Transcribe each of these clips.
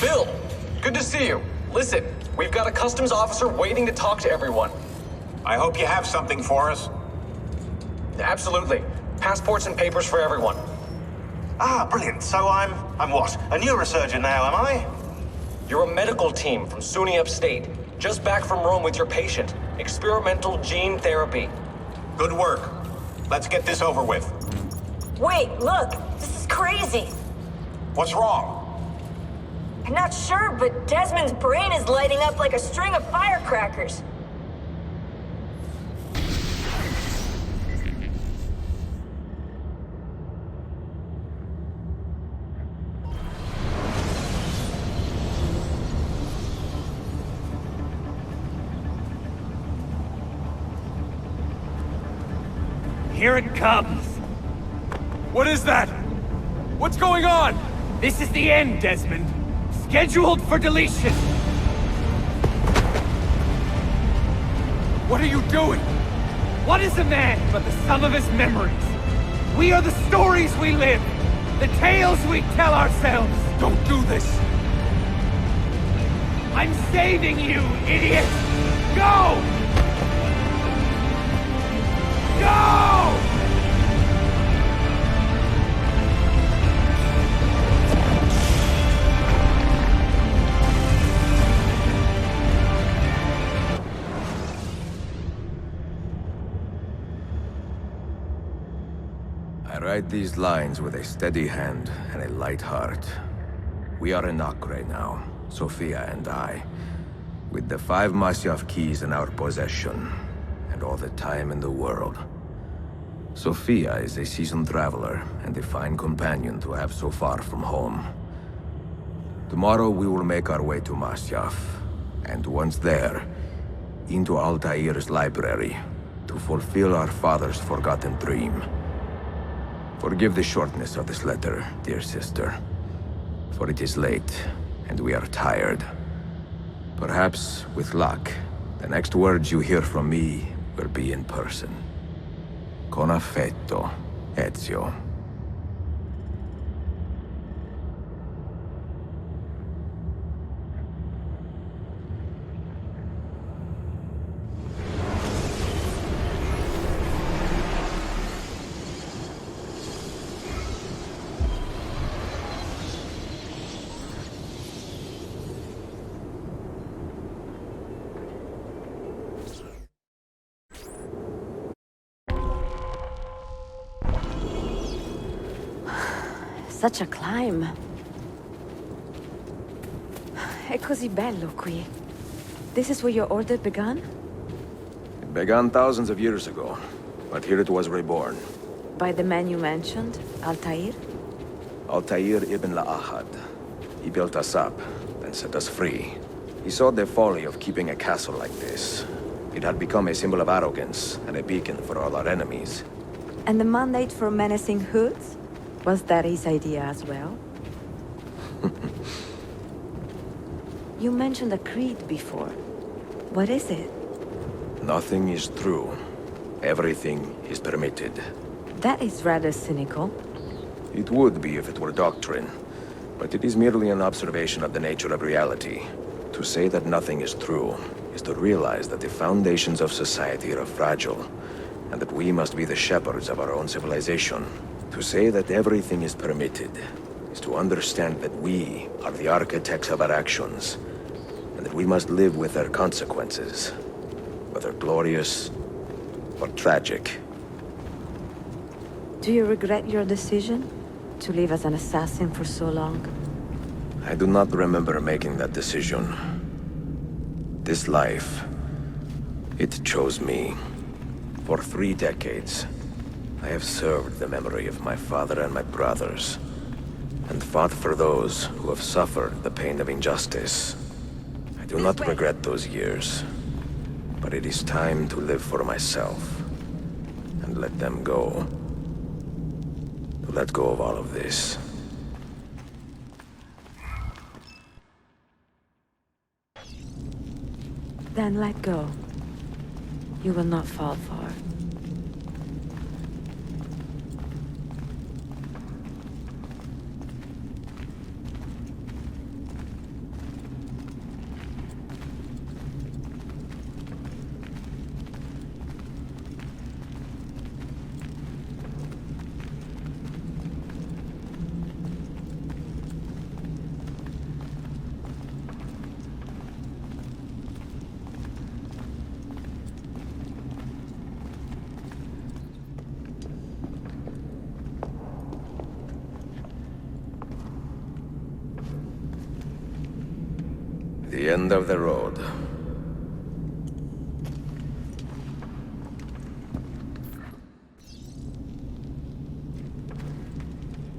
Bill, good to see you. Listen, we've got a customs officer waiting to talk to everyone. I hope you have something for us. Absolutely. Passports and papers for everyone. Ah, brilliant. So I'm what? A neurosurgeon now, am I? You're a medical team from SUNY Upstate. Just back from Rome with your patient. Experimental gene therapy. Good work. Let's get this over with. Wait, look! This is crazy! What's wrong? I'm not sure, but Desmond's brain is lighting up like a string of firecrackers. Here it comes! What is that? What's going on? This is the end, Desmond. Scheduled for deletion. What are you doing? What is a man but the sum of his memories? We are the stories we live, the tales we tell ourselves. Don't do this. I'm saving you, idiot! Go! Go! I write these lines with a steady hand and a light heart. We are in Acre now, Sophia and I, with the 5 Masyaf keys in our possession, and all the time in the world. Sophia is a seasoned traveler and a fine companion to have so far from home. Tomorrow we will make our way to Masyaf, and once there, into Altair's library, to fulfill our father's forgotten dream. Forgive the shortness of this letter, dear sister, for it is late, and we are tired. Perhaps, with luck, the next words you hear from me will be in person. Con affetto, Ezio. Such a climb. È così bello qui. This is where your order began? It began thousands of years ago, but here it was reborn. By the man you mentioned, Altair? Altair ibn La'ahad. He built us up, then set us free. He saw the folly of keeping a castle like this. It had become a symbol of arrogance and a beacon for all our enemies. And the mandate for menacing hoods? Was that his idea as well? You mentioned a creed before. What is it? Nothing is true. Everything is permitted. That is rather cynical. It would be if it were doctrine, but it is merely an observation of the nature of reality. To say that nothing is true is to realize that the foundations of society are fragile, and that we must be the shepherds of our own civilization. To say that everything is permitted is to understand that we are the architects of our actions, and that we must live with their consequences, whether glorious or tragic. Do you regret your decision to live as an assassin for so long? I do not remember making that decision. This life, it chose me. For 3 decades, I have served the memory of my father and my brothers, and fought for those who have suffered the pain of injustice. I do not regret those years, but it is time to live for myself, and let them go. To let go of all of this. Then let go. You will not fall far. The end of the road.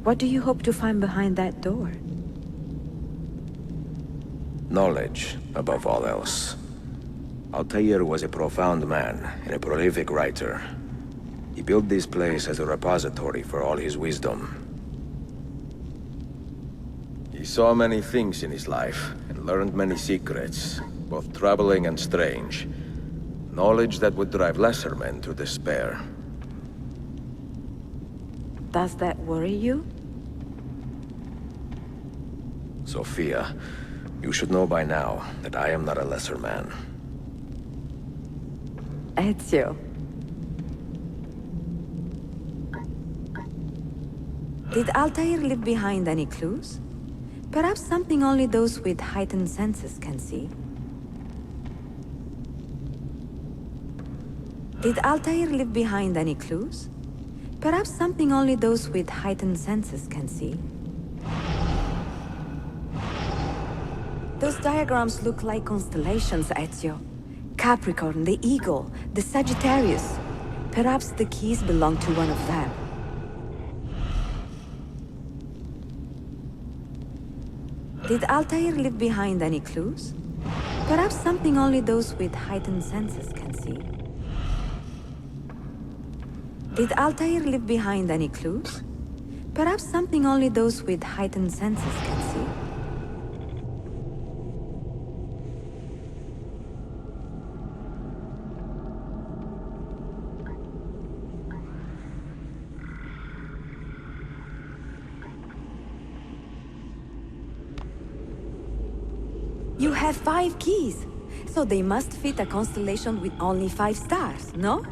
What do you hope to find behind that door? Knowledge, above all else. Altair was a profound man and a prolific writer. He built this place as a repository for all his wisdom. He saw many things in his life and learned many secrets, both troubling and strange. Knowledge that would drive lesser men to despair. Does that worry you? Sophia, you should know by now that I am not a lesser man. Ezio. Did Altair leave behind any clues? Perhaps something only those with heightened senses can see. Did Altair leave behind any clues? Perhaps something only those with heightened senses can see. Those diagrams look like constellations, Ezio. Capricorn, the Eagle, the Sagittarius. Perhaps the keys belong to one of them. Did Altair leave behind any clues? Perhaps something only those with heightened senses can see. Did Altair leave behind any clues? Perhaps something only those with heightened senses can see. You have 5 keys, so they must fit a constellation with only 5 stars, no?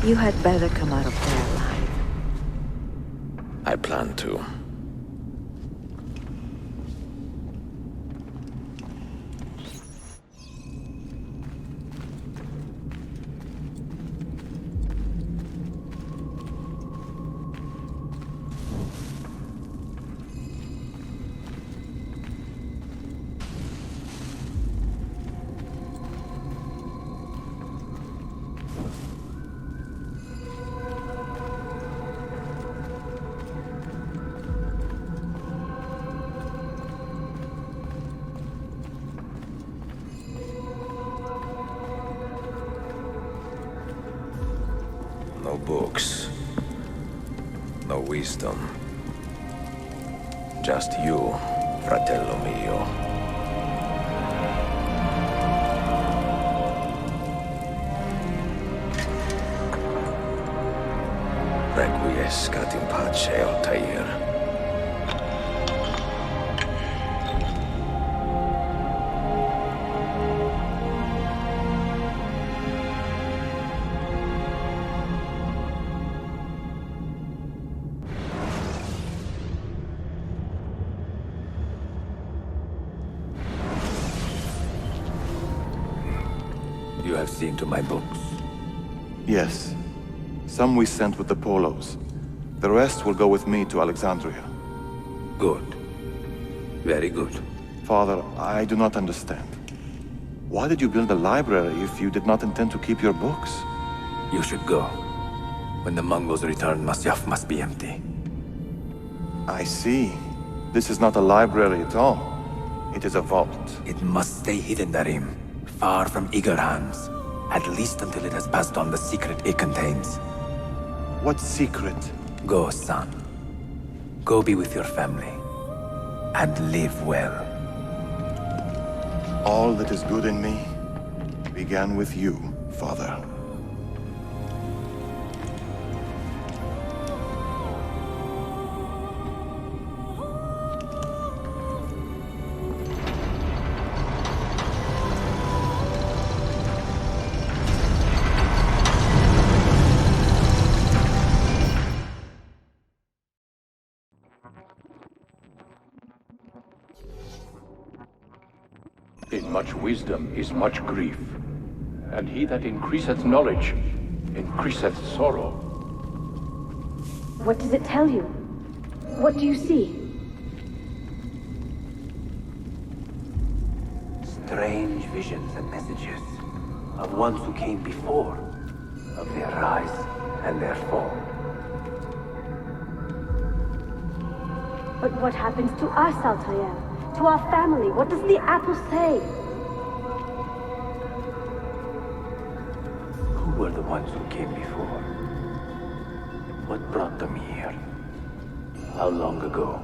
You had better come out of there alive. I plan to. No books. No wisdom. Just you, fratello mio. Requiescat in pace, Altair. You have seen to my books. Yes. Some we sent with the Polos. The rest will go with me to Alexandria. Good. Very good. Father, I do not understand. Why did you build a library if you did not intend to keep your books? You should go. When the Mongols return, Masyaf must be empty. I see. This is not a library at all. It is a vault. It must stay hidden, Darim. Far from eager hands. At least until it has passed on the secret it contains. What secret? Go, son. Go be with your family. And live well. All that is good in me began with you, Father. much wisdom is much grief. And he that increaseth knowledge, increaseth sorrow. What does it tell you? What do you see? Strange visions and messages of ones who came before, of their rise and their fall. But what happens to us, Altair? To our family? What does the apple say? Who were the ones who came before? What brought them here? How long ago?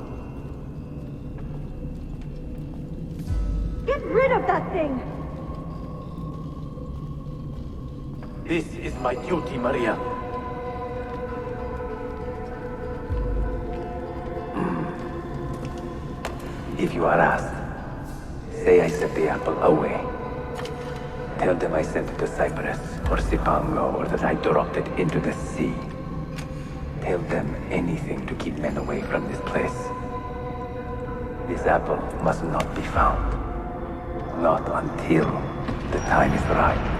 Get rid of that thing! This is my duty, Maria. If you are asked, say I sent the apple away. Tell them I sent it to Cyprus, or Cipango, or that I dropped it into the sea. Tell them anything to keep men away from this place. This apple must not be found. Not until the time is right.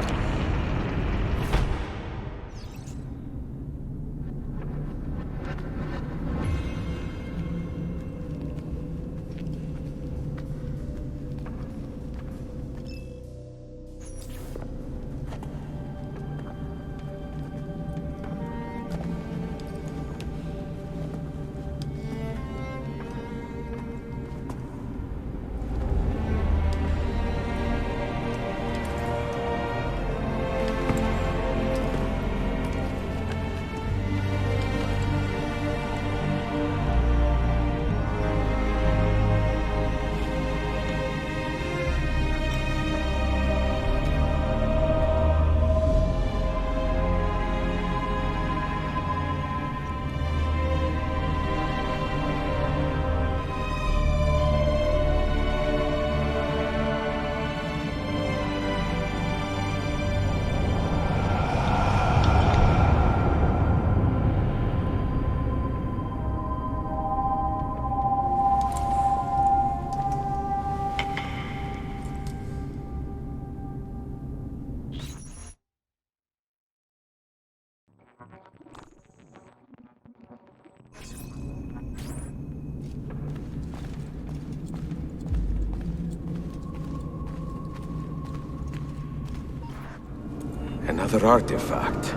Another artifact.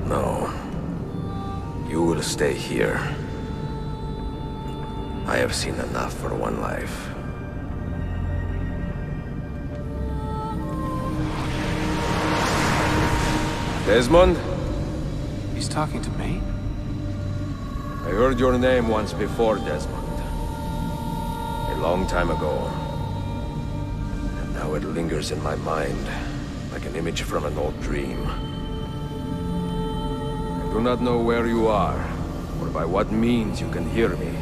No. You will stay here. I have seen enough for one life. Desmond? He's talking to me? I heard your name once before, Desmond. A long time ago. And now it lingers in my mind, like an image from an old dream. I do not know where you are, or by what means you can hear me.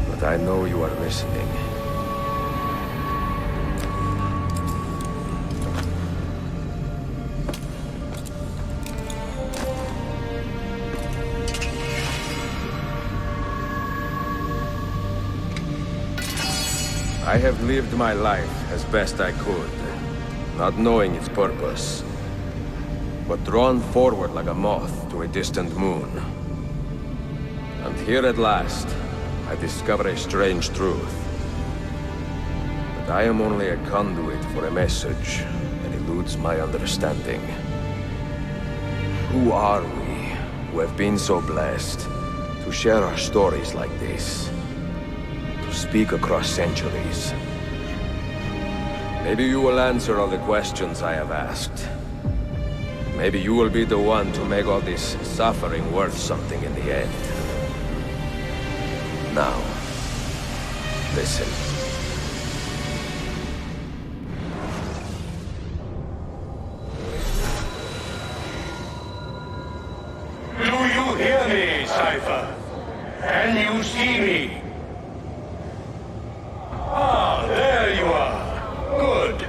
But I know you are listening. I have lived my life as best I could, not knowing its purpose, but drawn forward like a moth to a distant moon. And here at last, I discover a strange truth. That I am only a conduit for a message that eludes my understanding. Who are we, who have been so blessed to share our stories like this? Speak across centuries. Maybe you will answer all the questions I have asked. Maybe you will be the one to make all this suffering worth something in the end. Now, listen. Do you hear me, Cypher? Can you see me? Ah, there you are. Good.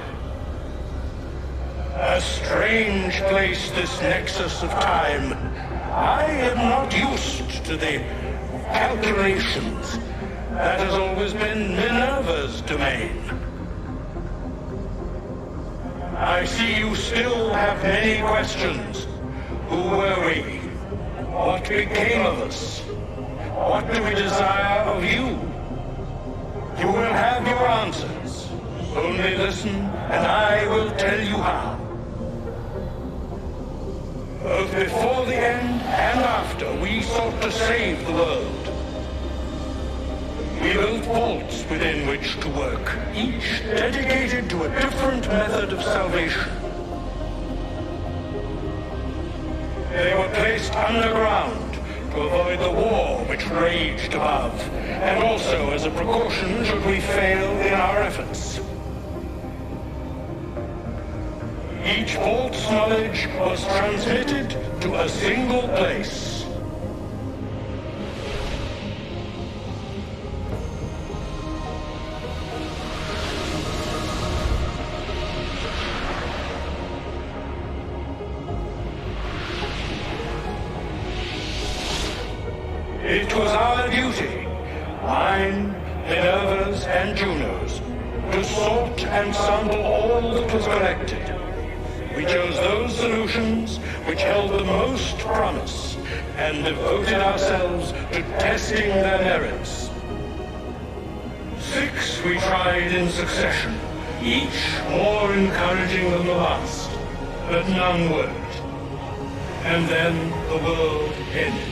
A strange place, this nexus of time. I am not used to the calculations That has always been Minerva's domain. I see you still have many questions. Who were we? What became of us? What do we desire of you? You will have your answers. Only listen, and I will tell you how. Both before the end and after, we sought to save the world. We built vaults within which to work, each dedicated to a different method of salvation. They were placed underground to avoid the war which raged above, and also as a precaution should we fail in our efforts. Each vault's knowledge was transmitted to a single place. It was our duty, mine, Minerva's, and Juno's, to sort and sample all that was collected. We chose those solutions which held the most promise, and devoted ourselves to testing their merits. 6 we tried in succession, each more encouraging than the last, but none worked. And then the world ended.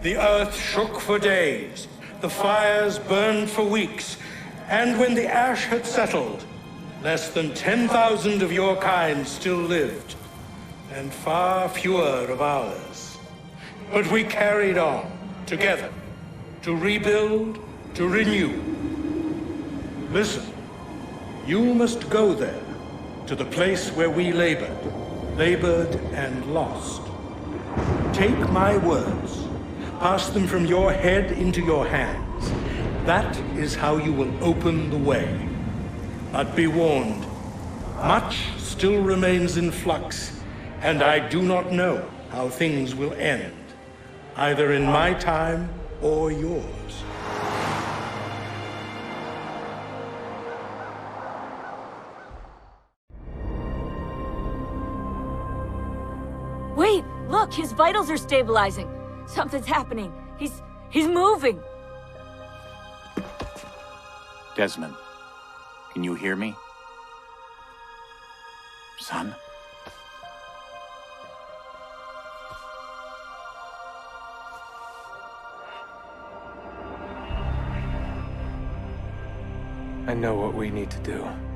The earth shook for days, the fires burned for weeks, and when the ash had settled, less than 10,000 of your kind still lived, and far fewer of ours. But we carried on, together, to rebuild, to renew. Listen, you must go there, to the place where we labored and lost. Take my words. Pass them from your head into your hands. That is how you will open the way. But be warned, much still remains in flux, and I do not know how things will end, either in my time or yours. Wait, look, his vitals are stabilizing. Something's happening. He's moving. Desmond, can you hear me? Son? I know what we need to do.